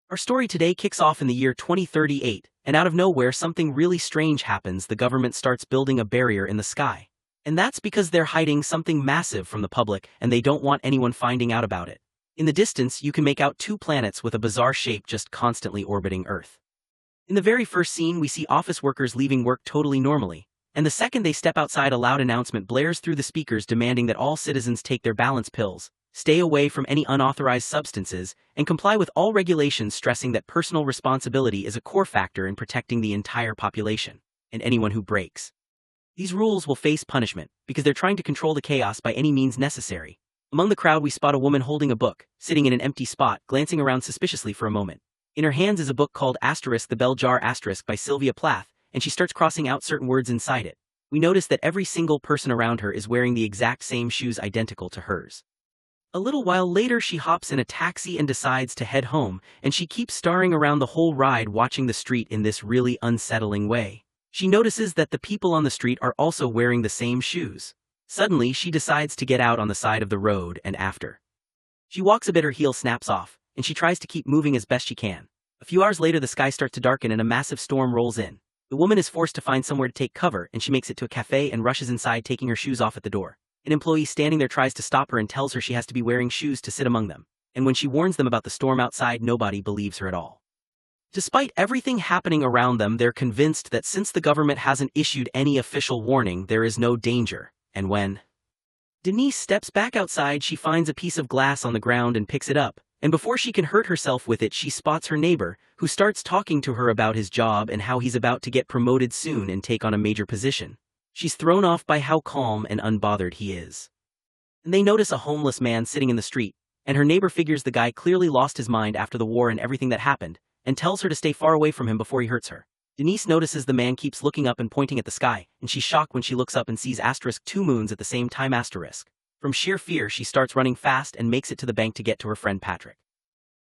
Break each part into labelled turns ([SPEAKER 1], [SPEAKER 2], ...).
[SPEAKER 1] Our story today kicks off in the year 2038, and out of nowhere something really strange happens. The government starts building a barrier in the sky. And that's because they're hiding something massive from the public, and they don't want anyone finding out about it. In the distance, you can make out two planets with a bizarre shape just constantly orbiting Earth. In the very first scene, we see office workers leaving work totally normally, and the second they step outside, a loud announcement blares through the speakers demanding that all citizens take their balance pills, stay away from any unauthorized substances, and comply with all regulations, stressing that personal responsibility is a core factor in protecting the entire population, and anyone who breaks these rules will face punishment, because they're trying to control the chaos by any means necessary. Among the crowd, we spot a woman holding a book, sitting in an empty spot, glancing around suspiciously for a moment. In her hands is a book called *The Bell Jar* by Sylvia Plath, and she starts crossing out certain words inside it. We notice that every single person around her is wearing the exact same shoes identical to hers. A little while later, she hops in a taxi and decides to head home, and she keeps staring around the whole ride, watching the street in this really unsettling way. She notices that the people on the street are also wearing the same shoes. Suddenly, she decides to get out on the side of the road, and after she walks a bit, her heel snaps off, and she tries to keep moving as best she can. A few hours later, the sky starts to darken and a massive storm rolls in. The woman is forced to find somewhere to take cover, and she makes it to a cafe and rushes inside, taking her shoes off at the door. An employee standing there tries to stop her and tells her she has to be wearing shoes to sit among them. And when she warns them about the storm outside, nobody believes her at all. Despite everything happening around them, they're convinced that since the government hasn't issued any official warning, there is no danger. And when Denise steps back outside, she finds a piece of glass on the ground and picks it up. And before she can hurt herself with it, she spots her neighbor, who starts talking to her about his job and how he's about to get promoted soon and take on a major position. She's thrown off by how calm and unbothered he is. And they notice a homeless man sitting in the street, and her neighbor figures the guy clearly lost his mind after the war and everything that happened, and tells her to stay far away from him before he hurts her. Denise notices the man keeps looking up and pointing at the sky, and she's shocked when she looks up and sees two moons at the same time. From sheer fear, she starts running fast and makes it to the bank to get to her friend Patrick.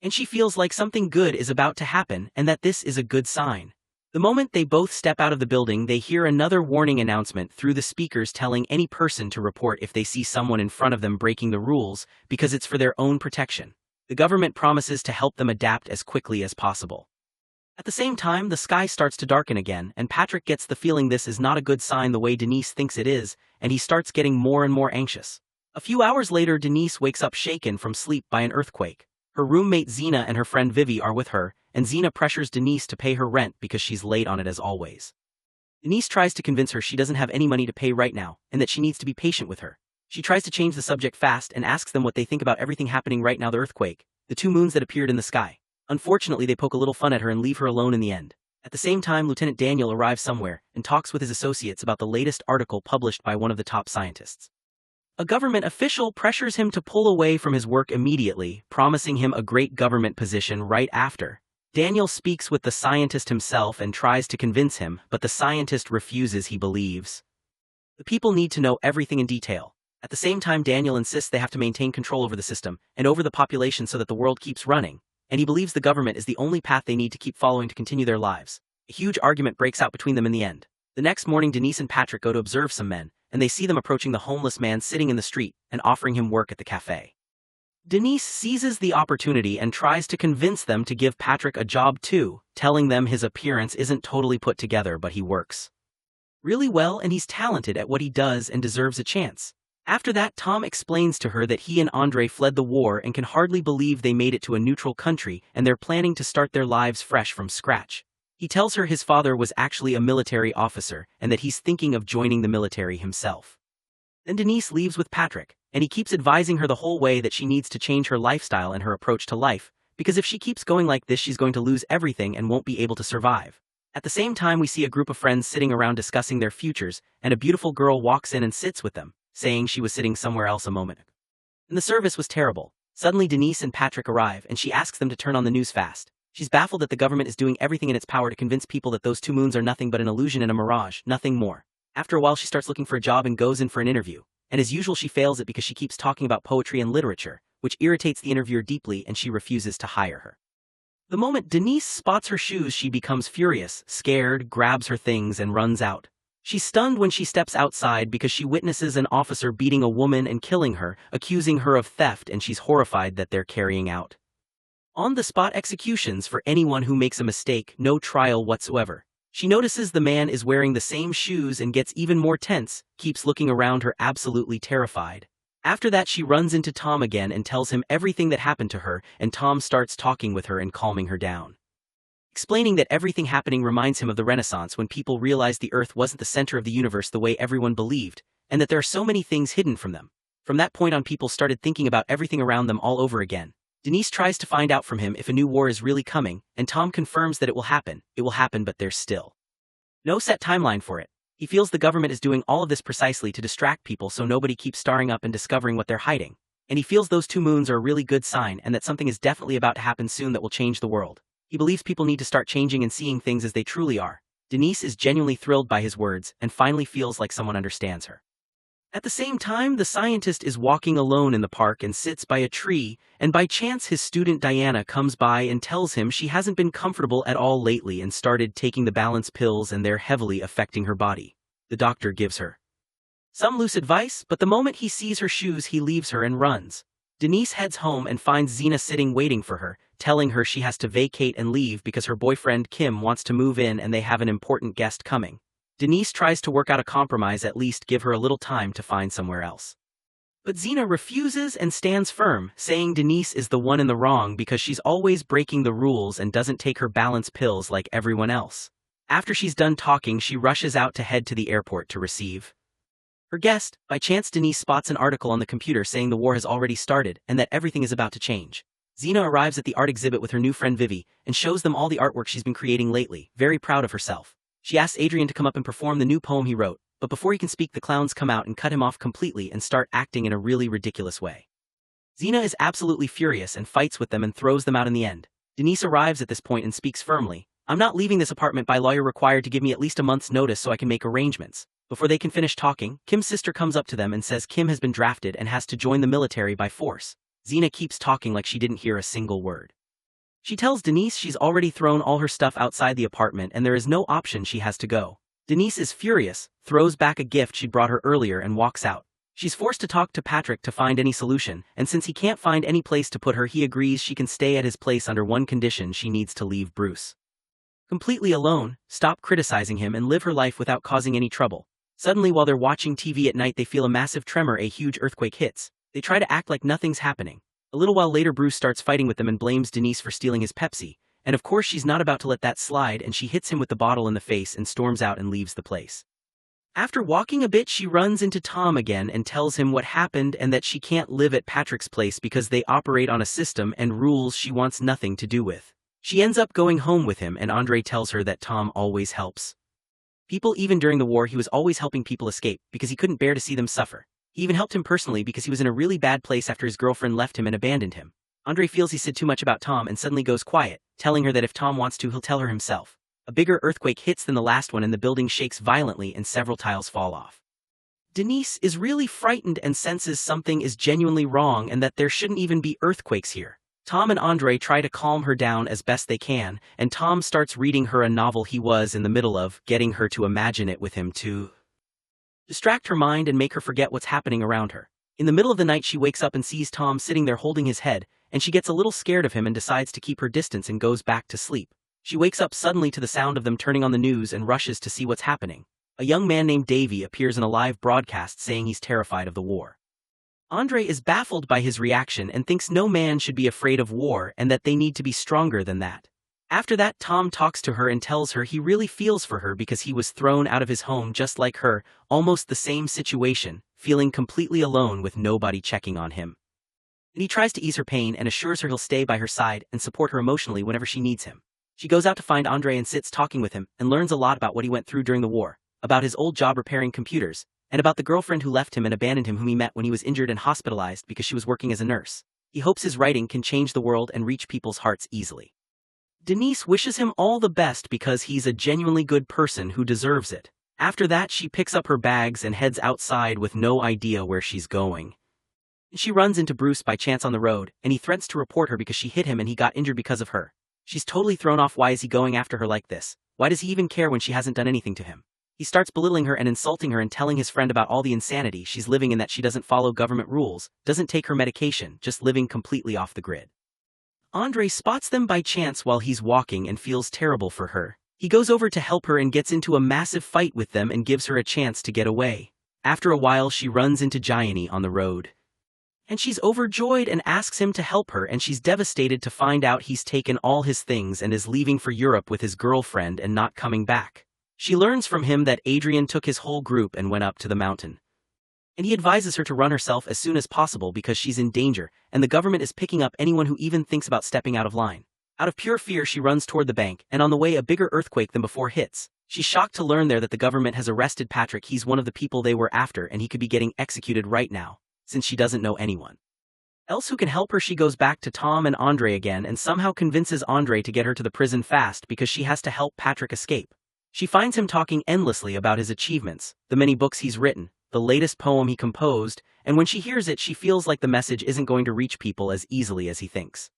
[SPEAKER 1] And she feels like something good is about to happen, and that this is a good sign. The moment they both step out of the building, they hear another warning announcement through the speakers telling any person to report if they see someone in front of them breaking the rules, because it's for their own protection. The government promises to help them adapt as quickly as possible. At the same time, the sky starts to darken again, and Patrick gets the feeling this is not a good sign the way Denise thinks it is, and he starts getting more and more anxious. A few hours later, Denise wakes up shaken from sleep by an earthquake. Her roommate Zena and her friend Vivi are with her, and Zena pressures Denise to pay her rent because she's late on it as always. Denise tries to convince her she doesn't have any money to pay right now, and that she needs to be patient with her. She tries to change the subject fast and asks them what they think about everything happening right now: the earthquake, the two moons that appeared in the sky. Unfortunately, they poke a little fun at her and leave her alone in the end. At the same time, Lieutenant Daniel arrives somewhere and talks with his associates about the latest article published by one of the top scientists. A government official pressures him to pull away from his work immediately, promising him a great government position right after. Daniel speaks with the scientist himself and tries to convince him, but the scientist refuses. He believes the people need to know everything in detail. At the same time, Daniel insists they have to maintain control over the system and over the population so that the world keeps running, and he believes the government is the only path they need to keep following to continue their lives. A huge argument breaks out between them in the end. The next morning, Denise and Patrick go to observe some men, and they see them approaching the homeless man sitting in the street and offering him work at the cafe. Denise seizes the opportunity and tries to convince them to give Patrick a job too, telling them his appearance isn't totally put together, but he works really well and he's talented at what he does and deserves a chance. After that, Tom explains to her that he and Andre fled the war and can hardly believe they made it to a neutral country, and they're planning to start their lives fresh from scratch. He tells her his father was actually a military officer and that he's thinking of joining the military himself. Then Denise leaves with Patrick, and he keeps advising her the whole way that she needs to change her lifestyle and her approach to life, because if she keeps going like this, she's going to lose everything and won't be able to survive. At the same time, we see a group of friends sitting around discussing their futures, and a beautiful girl walks in and sits with them, saying she was sitting somewhere else a moment ago. And the service was terrible. Suddenly, Denise and Patrick arrive, and she asks them to turn on the news fast. She's baffled that the government is doing everything in its power to convince people that those two moons are nothing but an illusion and a mirage, nothing more. After a while, she starts looking for a job and goes in for an interview. And as usual, she fails it because she keeps talking about poetry and literature, which irritates the interviewer deeply, and she refuses to hire her. The moment Denise spots her shoes, she becomes furious, scared, grabs her things, and runs out. She's stunned when she steps outside because she witnesses an officer beating a woman and killing her, accusing her of theft, and she's horrified that they're carrying out On-the-spot executions for anyone who makes a mistake, no trial whatsoever. She notices the man is wearing the same shoes and gets even more tense, keeps looking around her absolutely terrified. After that she runs into Tom again and tells him everything that happened to her, and Tom starts talking with her and calming her down. Explaining that everything happening reminds him of the Renaissance when people realized the Earth wasn't the center of the universe the way everyone believed, and that there are so many things hidden from them. From that point on people started thinking about everything around them all over again. Denise tries to find out from him if a new war is really coming, and Tom confirms that it will happen, but there's still no set timeline for it. He feels the government is doing all of this precisely to distract people so nobody keeps starring up and discovering what they're hiding. And he feels those two moons are a really good sign and that something is definitely about to happen soon that will change the world. He believes people need to start changing and seeing things as they truly are. Denise is genuinely thrilled by his words and finally feels like someone understands her. At the same time, the scientist is walking alone in the park and sits by a tree, and by chance his student Diana comes by and tells him she hasn't been comfortable at all lately and started taking the balance pills and they're heavily affecting her body. The doctor gives her some loose advice, but the moment he sees her shoes he leaves her and runs. Denise heads home and finds Zena sitting waiting for her, telling her she has to vacate and leave because her boyfriend Kim wants to move in and they have an important guest coming. Denise tries to work out a compromise, at least give her a little time to find somewhere else. But Zena refuses and stands firm, saying Denise is the one in the wrong because she's always breaking the rules and doesn't take her balance pills like everyone else. After she's done talking, she rushes out to head to the airport to receive her guest. By chance, Denise spots an article on the computer saying the war has already started and that everything is about to change. Zena arrives at the art exhibit with her new friend Vivi and shows them all the artwork she's been creating lately, very proud of herself. She asks Adrian to come up and perform the new poem he wrote, but before he can speak the clowns come out and cut him off completely and start acting in a really ridiculous way. Zena is absolutely furious and fights with them and throws them out in the end. Denise arrives at this point and speaks firmly. I'm not leaving this apartment by lawyer required to give me at least a month's notice so I can make arrangements. Before they can finish talking, Kim's sister comes up to them and says Kim has been drafted and has to join the military by force. Zena keeps talking like she didn't hear a single word. She tells Denise she's already thrown all her stuff outside the apartment and there is no option, she has to go. Denise is furious, throws back a gift she'd brought her earlier and walks out. She's forced to talk to Patrick to find any solution, and since he can't find any place to put her, he agrees she can stay at his place under one condition: she needs to leave Bruce completely alone, stop criticizing him and live her life without causing any trouble. Suddenly, while they're watching TV at night, they feel a massive tremor, a huge earthquake hits. They try to act like nothing's happening. A little while later, Bruce starts fighting with them and blames Denise for stealing his Pepsi, and of course she's not about to let that slide and she hits him with the bottle in the face and storms out and leaves the place. After walking a bit, she runs into Tom again and tells him what happened and that she can't live at Patrick's place because they operate on a system and rules she wants nothing to do with. She ends up going home with him, and Andre tells her that Tom always helps people. Even during the war, he was always helping people escape because he couldn't bear to see them suffer. He even helped him personally because he was in a really bad place after his girlfriend left him and abandoned him. Andre feels he said too much about Tom and suddenly goes quiet, telling her that if Tom wants to, he'll tell her himself. A bigger earthquake hits than the last one and the building shakes violently and several tiles fall off. Denise is really frightened and senses something is genuinely wrong and that there shouldn't even be earthquakes here. Tom and Andre try to calm her down as best they can, and Tom starts reading her a novel he was in the middle of, getting her to imagine it with him to distract her mind and make her forget what's happening around her. In the middle of the night, she wakes up and sees Tom sitting there holding his head, and she gets a little scared of him and decides to keep her distance and goes back to sleep. She wakes up suddenly to the sound of them turning on the news and rushes to see what's happening. A young man named Davy appears in a live broadcast saying he's terrified of the war. Andre is baffled by his reaction and thinks no man should be afraid of war and that they need to be stronger than that. After that, Tom talks to her and tells her he really feels for her because he was thrown out of his home just like her, almost the same situation, feeling completely alone with nobody checking on him. And he tries to ease her pain and assures her he'll stay by her side and support her emotionally whenever she needs him. She goes out to find Andre and sits talking with him and learns a lot about what he went through during the war, about his old job repairing computers, and about the girlfriend who left him and abandoned him, whom he met when he was injured and hospitalized because she was working as a nurse. He hopes his writing can change the world and reach people's hearts easily. Denise wishes him all the best because he's a genuinely good person who deserves it. After that, she picks up her bags and heads outside with no idea where she's going. She runs into Bruce by chance on the road, and he threatens to report her because she hit him and he got injured because of her. She's totally thrown off. Why is he going after her like this? Why does he even care when she hasn't done anything to him? He starts belittling her and insulting her and telling his friend about all the insanity she's living in, that she doesn't follow government rules, doesn't take her medication, just living completely off the grid. Andre spots them by chance while he's walking and feels terrible for her. He goes over to help her and gets into a massive fight with them and gives her a chance to get away. After a while she runs into Gianni on the road. And she's overjoyed and asks him to help her, and she's devastated to find out he's taken all his things and is leaving for Europe with his girlfriend and not coming back. She learns from him that Adrian took his whole group and went up to the mountain. And he advises her to run herself as soon as possible because she's in danger, and the government is picking up anyone who even thinks about stepping out of line. Out of pure fear she runs toward the bank, and on the way a bigger earthquake than before hits. She's shocked to learn there that the government has arrested Patrick. He's one of the people they were after, and he could be getting executed right now, since she doesn't know anyone else who can help her. She goes back to Tom and Andre again and somehow convinces Andre to get her to the prison fast because she has to help Patrick escape. She finds him talking endlessly about his achievements, the many books he's written, the latest poem he composed, and when she hears it she feels like the message isn't going to reach people as easily as he thinks.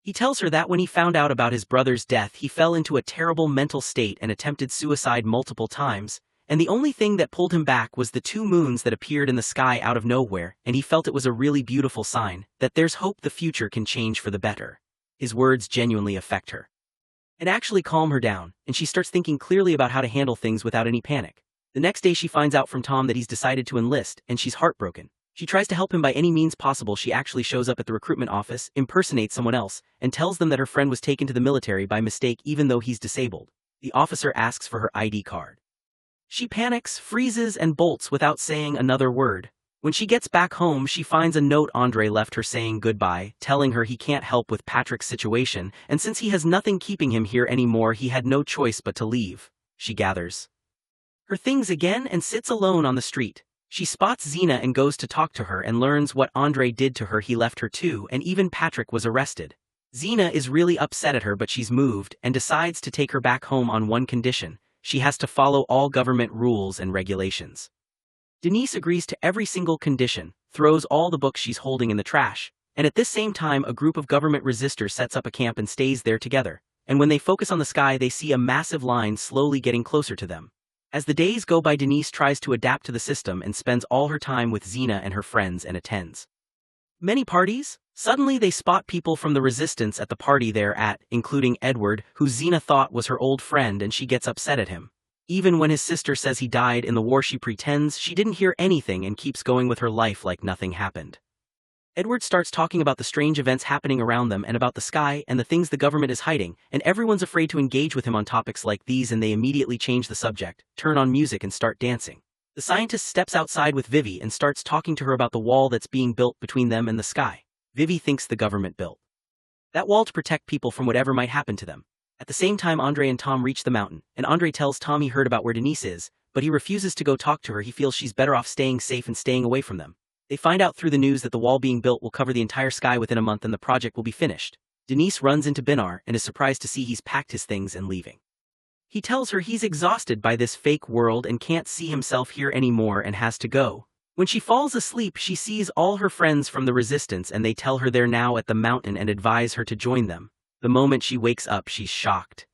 [SPEAKER 1] He tells her that when he found out about his brother's death he fell into a terrible mental state and attempted suicide multiple times, and the only thing that pulled him back was the 2 moons that appeared in the sky out of nowhere, and he felt it was a really beautiful sign, that there's hope the future can change for the better. His words genuinely affect her and actually calm her down, and she starts thinking clearly about how to handle things without any panic. The next day she finds out from Tom that he's decided to enlist, and she's heartbroken. She tries to help him by any means possible. She actually shows up at the recruitment office, impersonates someone else, and tells them that her friend was taken to the military by mistake even though he's disabled. The officer asks for her ID card. She panics, freezes, and bolts without saying another word. When she gets back home she finds a note Andre left her saying goodbye, telling her he can't help with Patrick's situation, and since he has nothing keeping him here anymore he had no choice but to leave. She gathers her things again and sits alone on the street. She spots Zena and goes to talk to her and learns what Andre did to her. He left her too, and even Patrick was arrested. Zena is really upset at her, but she's moved and decides to take her back home on one condition: she has to follow all government rules and regulations. Denise agrees to every single condition, throws all the books she's holding in the trash, and at this same time a group of government resistors sets up a camp and stays there together, and when they focus on the sky they see a massive line slowly getting closer to them. As the days go by Denise tries to adapt to the system and spends all her time with Zena and her friends and attends many parties. Suddenly they spot people from the resistance at the party they're at, including Edward, who Zena thought was her old friend, and she gets upset at him. Even when his sister says he died in the war she pretends she didn't hear anything and keeps going with her life like nothing happened. Edward starts talking about the strange events happening around them and about the sky and the things the government is hiding, and everyone's afraid to engage with him on topics like these, and they immediately change the subject, turn on music and start dancing. The scientist steps outside with Vivi and starts talking to her about the wall that's being built between them and the sky. Vivi thinks the government built that wall to protect people from whatever might happen to them. At the same time Andre and Tom reach the mountain, and Andre tells Tom he heard about where Denise is, but he refuses to go talk to her. He feels she's better off staying safe and staying away from them. They find out through the news that the wall being built will cover the entire sky within a month and the project will be finished. Denise runs into Binar and is surprised to see he's packed his things and leaving. He tells her he's exhausted by this fake world and can't see himself here anymore and has to go. When she falls asleep she sees all her friends from the resistance and they tell her they're now at the mountain and advise her to join them. The moment she wakes up she's shocked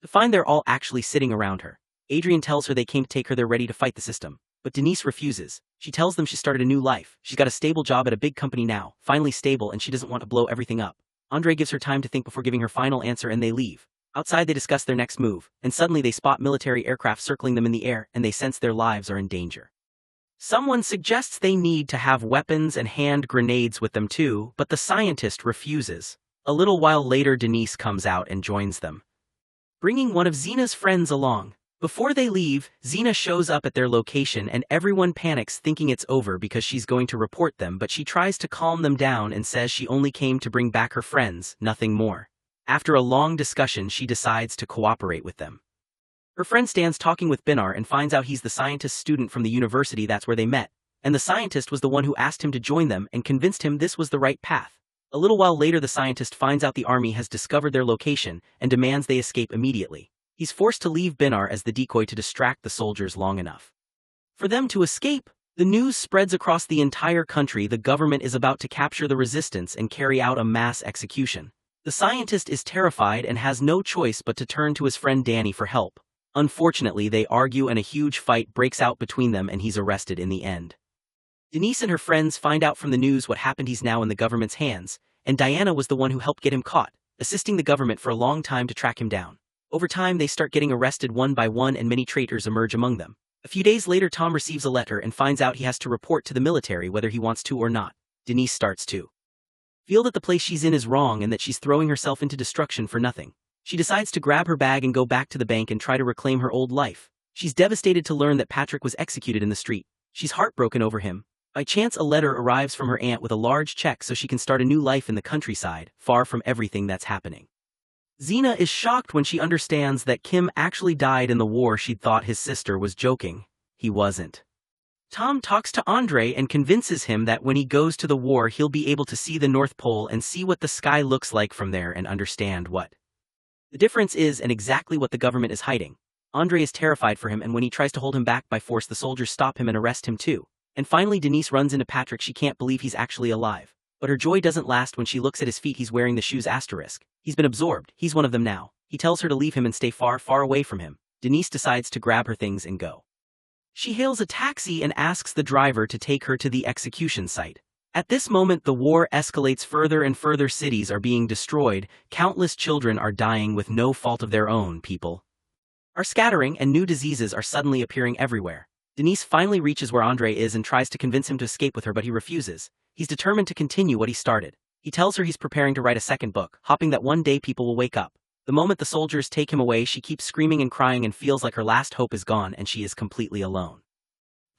[SPEAKER 1] to find they're all actually sitting around her. Adrian tells her they came to take her, they're ready to fight the system. But Denise refuses. She tells them she started a new life. She's got a stable job at a big company now, finally stable, and she doesn't want to blow everything up. Andre gives her time to think before giving her final answer and they leave. Outside they discuss their next move, and suddenly they spot military aircraft circling them in the air and they sense their lives are in danger. Someone suggests they need to have weapons and hand grenades with them too, but the scientist refuses. A little while later Denise comes out and joins them, bringing one of Zena's friends along. Before they leave, Zena shows up at their location and everyone panics thinking it's over because she's going to report them, but she tries to calm them down and says she only came to bring back her friends, nothing more. After a long discussion she decides to cooperate with them. Her friend stands talking with Binar and finds out he's the scientist student from the university that's where they met, and the scientist was the one who asked him to join them and convinced him this was the right path. A little while later the scientist finds out the army has discovered their location and demands they escape immediately. He's forced to leave Binar as the decoy to distract the soldiers long enough for them to escape. The news spreads across the entire country the government is about to capture the resistance and carry out a mass execution. The scientist is terrified and has no choice but to turn to his friend Danny for help. Unfortunately they argue and a huge fight breaks out between them and he's arrested in the end. Denise and her friends find out from the news what happened. He's now in the government's hands, and Diana was the one who helped get him caught, assisting the government for a long time to track him down. Over time, they start getting arrested one by one and many traitors emerge among them. A few days later, Tom receives a letter and finds out he has to report to the military whether he wants to or not. Denise starts to feel that the place she's in is wrong and that she's throwing herself into destruction for nothing. She decides to grab her bag and go back to the bank and try to reclaim her old life. She's devastated to learn that Patrick was executed in the street. She's heartbroken over him. By chance, a letter arrives from her aunt with a large check so she can start a new life in the countryside, far from everything that's happening. Xena is shocked when she understands that Kim actually died in the war. She'd thought his sister was joking. He wasn't. Tom talks to Andre and convinces him that when he goes to the war he'll be able to see the North Pole and see what the sky looks like from there and understand what the difference is and exactly what the government is hiding. Andre is terrified for him, and when he tries to hold him back by force, the soldiers stop him and arrest him too. And finally Denise runs into Patrick. She can't believe he's actually alive. But her joy doesn't last when she looks at his feet. He's wearing the shoes asterisk. He's been absorbed. He's one of them now. He tells her to leave him and stay far, far away from him. Denise decides to grab her things and go. She hails a taxi and asks the driver to take her to the execution site. At this moment, the war escalates further and further. Cities are being destroyed. Countless children are dying with no fault of their own. People are scattering and new diseases are suddenly appearing everywhere. Denise finally reaches where Andre is and tries to convince him to escape with her, but he refuses. He's determined to continue what he started. He tells her he's preparing to write a second book, hoping that one day people will wake up. The moment the soldiers take him away, she keeps screaming and crying and feels like her last hope is gone and she is completely alone.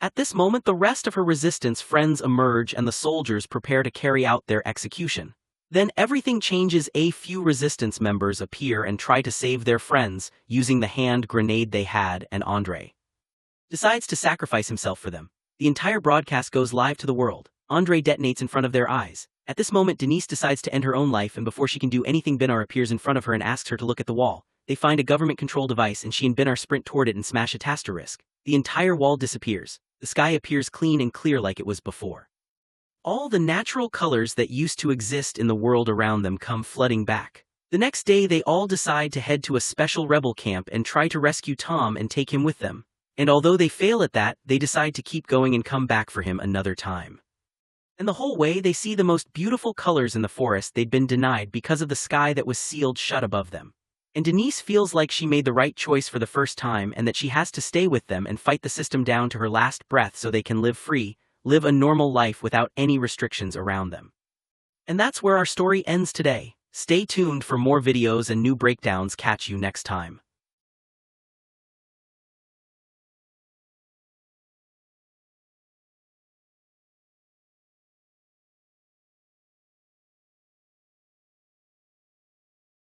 [SPEAKER 1] At this moment, the rest of her resistance friends emerge and the soldiers prepare to carry out their execution. Then everything changes. A few resistance members appear and try to save their friends using the hand grenade they had, and Andre decides to sacrifice himself for them. The entire broadcast goes live to the world. Andre detonates in front of their eyes. At this moment, Denise decides to end her own life, and before she can do anything, Binar appears in front of her and asks her to look at the wall. They find a government control device and she and Binar sprint toward it and smash a asterisk. The entire wall disappears. The sky appears clean and clear like it was before. All the natural colors that used to exist in the world around them come flooding back. The next day, they all decide to head to a special rebel camp and try to rescue Tom and take him with them. And although they fail at that, they decide to keep going and come back for him another time. And the whole way, they see the most beautiful colors in the forest they'd been denied because of the sky that was sealed shut above them. And Denise feels like she made the right choice for the first time and that she has to stay with them and fight the system down to her last breath so they can live free, live a normal life without any restrictions around them. And that's where our story ends today. Stay tuned for more videos and new breakdowns. Catch you next time.